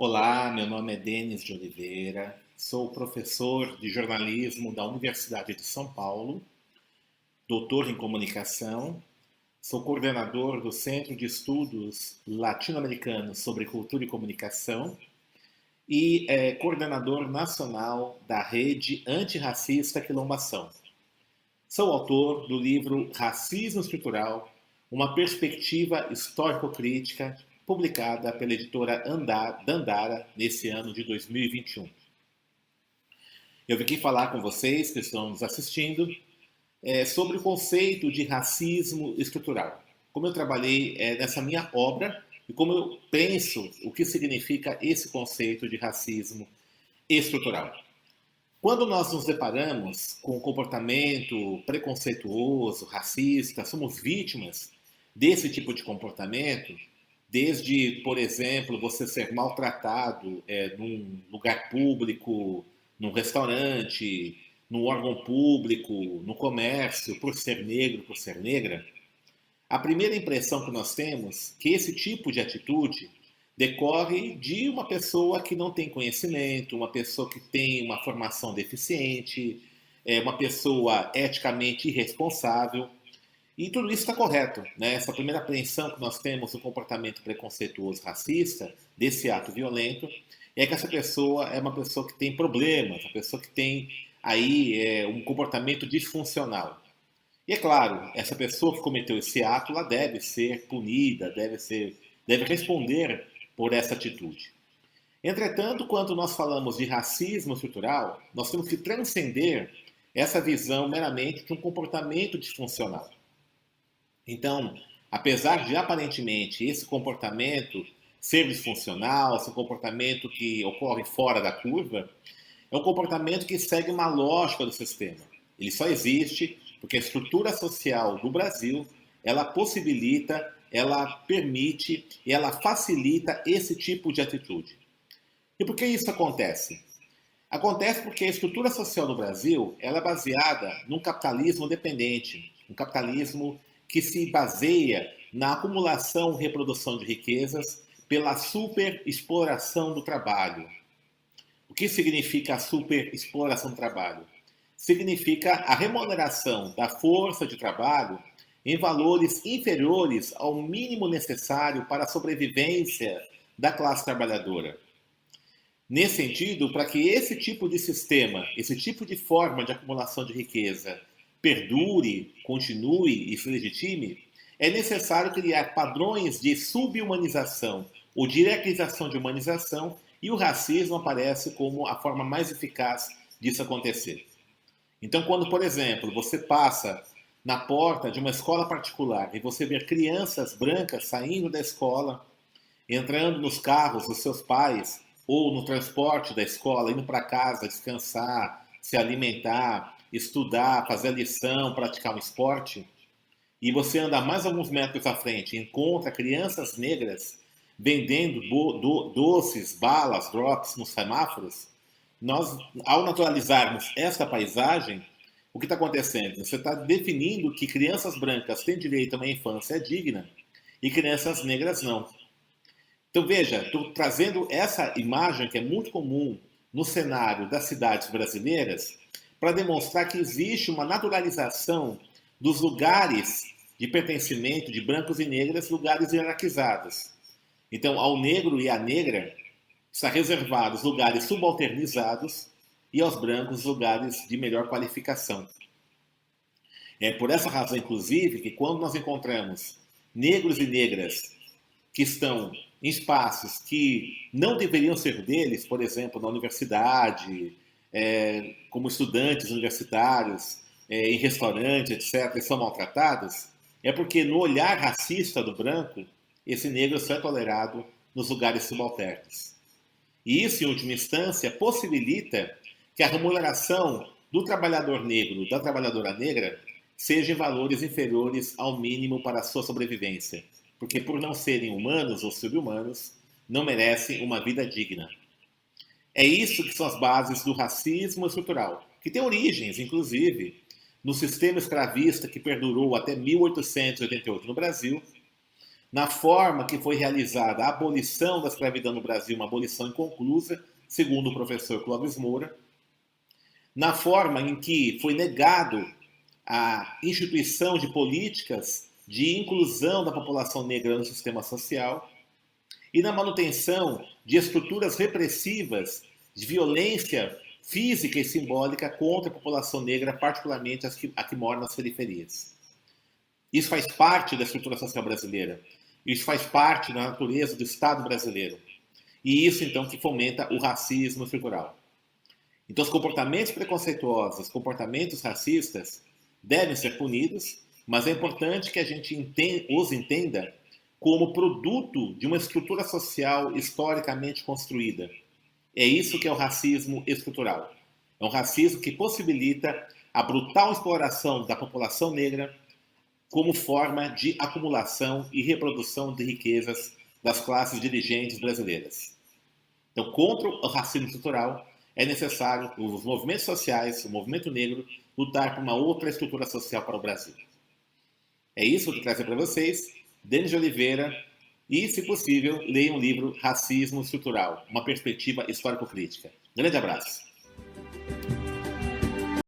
Olá, meu nome é Denis de Oliveira, sou professor de jornalismo da Universidade de São Paulo, doutor em comunicação, sou coordenador do Centro de Estudos Latino-Americanos sobre Cultura e Comunicação e coordenador nacional da Rede Antirracista Quilombação. Sou autor do livro Racismo Estrutural, uma perspectiva histórico-crítica, publicada pela editora Dandara nesse ano de 2021. Eu vim aqui falar com vocês que estão nos assistindo sobre o conceito de racismo estrutural. Como eu trabalhei nessa minha obra e como eu penso o que significa esse conceito de racismo estrutural. Quando nós nos deparamos com um comportamento preconceituoso, racista, somos vítimas desse tipo de comportamento, desde, por exemplo, você ser maltratado num lugar público, num restaurante, num órgão público, no comércio, por ser negro, por ser negra, a primeira impressão que nós temos é que esse tipo de atitude decorre de uma pessoa que não tem conhecimento, uma pessoa que tem uma formação deficiente, uma pessoa eticamente irresponsável. E tudo isso está correto, né? Essa primeira apreensão que nós temos do comportamento preconceituoso racista, desse ato violento, é que essa pessoa é uma pessoa que tem problemas, uma pessoa que tem aí um comportamento disfuncional. E é claro, essa pessoa que cometeu esse ato, ela deve ser punida, deve responder por essa atitude. Entretanto, quando nós falamos de racismo estrutural, nós temos que transcender essa visão meramente de um comportamento disfuncional. Então, apesar de aparentemente esse comportamento ser disfuncional, ser um comportamento que ocorre fora da curva, é um comportamento que segue uma lógica do sistema. Ele só existe porque a estrutura social do Brasil, ela possibilita, ela permite e ela facilita esse tipo de atitude. E por que isso acontece? Acontece porque a estrutura social do Brasil, ela é baseada num capitalismo dependente, um capitalismo que se baseia na acumulação e reprodução de riquezas pela superexploração do trabalho. O que significa a superexploração do trabalho? Significa a remuneração da força de trabalho em valores inferiores ao mínimo necessário para a sobrevivência da classe trabalhadora. Nesse sentido, para que esse tipo de sistema, esse tipo de forma de acumulação de riqueza perdure, continue e se legitime, é necessário criar padrões de subhumanização ou de hierarquização de humanização, e o racismo aparece como a forma mais eficaz disso acontecer. Então, quando, por exemplo, você passa na porta de uma escola particular e você vê crianças brancas saindo da escola, entrando nos carros dos seus pais, ou no transporte da escola, indo para casa descansar, se alimentar, estudar, fazer a lição, praticar um esporte, e você anda mais alguns metros à frente e encontra crianças negras vendendo doces, balas, drops nos semáforos, nós, ao naturalizarmos essa paisagem, o que está acontecendo? Você está definindo que crianças brancas têm direito a uma infância digna e crianças negras não. Então veja, estou trazendo essa imagem que é muito comum no cenário das cidades brasileiras para demonstrar que existe uma naturalização dos lugares de pertencimento de brancos e negras, lugares hierarquizados. Então, ao negro e à negra está reservados lugares subalternizados e aos brancos lugares de melhor qualificação. É por essa razão, inclusive, que quando nós encontramos negros e negras que estão em espaços que não deveriam ser deles, por exemplo, na universidade, como estudantes universitários, em restaurantes, etc., e são maltratados, é porque no olhar racista do branco, esse negro só é tolerado nos lugares subalternos. E isso, em última instância, possibilita que a remuneração do trabalhador negro, da trabalhadora negra, seja em valores inferiores ao mínimo para a sua sobrevivência. Porque por não serem humanos ou subhumanos, não merecem uma vida digna. É isso que são as bases do racismo estrutural, que tem origens, inclusive, no sistema escravista que perdurou até 1888 no Brasil, na forma que foi realizada a abolição da escravidão no Brasil, uma abolição inconclusa, segundo o professor Clóvis Moura, na forma em que foi negado a instituição de políticas de inclusão da população negra no sistema social e na manutenção de estruturas repressivas de violência física e simbólica contra a população negra, particularmente a que mora nas periferias. Isso faz parte da estrutura social brasileira. Isso faz parte da natureza do Estado brasileiro. E isso, então, que fomenta o racismo estrutural. Então, os comportamentos preconceituosos, os comportamentos racistas devem ser punidos, mas é importante que a gente os entenda como produto de uma estrutura social historicamente construída. É isso que é o racismo estrutural. É um racismo que possibilita a brutal exploração da população negra como forma de acumulação e reprodução de riquezas das classes dirigentes brasileiras. Então, contra o racismo estrutural, é necessário os movimentos sociais, o movimento negro, lutar por uma outra estrutura social para o Brasil. É isso que eu trago para vocês. Denis de Oliveira. E, se possível, leiam o livro Racismo Estrutural, uma perspectiva histórico-crítica. Grande abraço.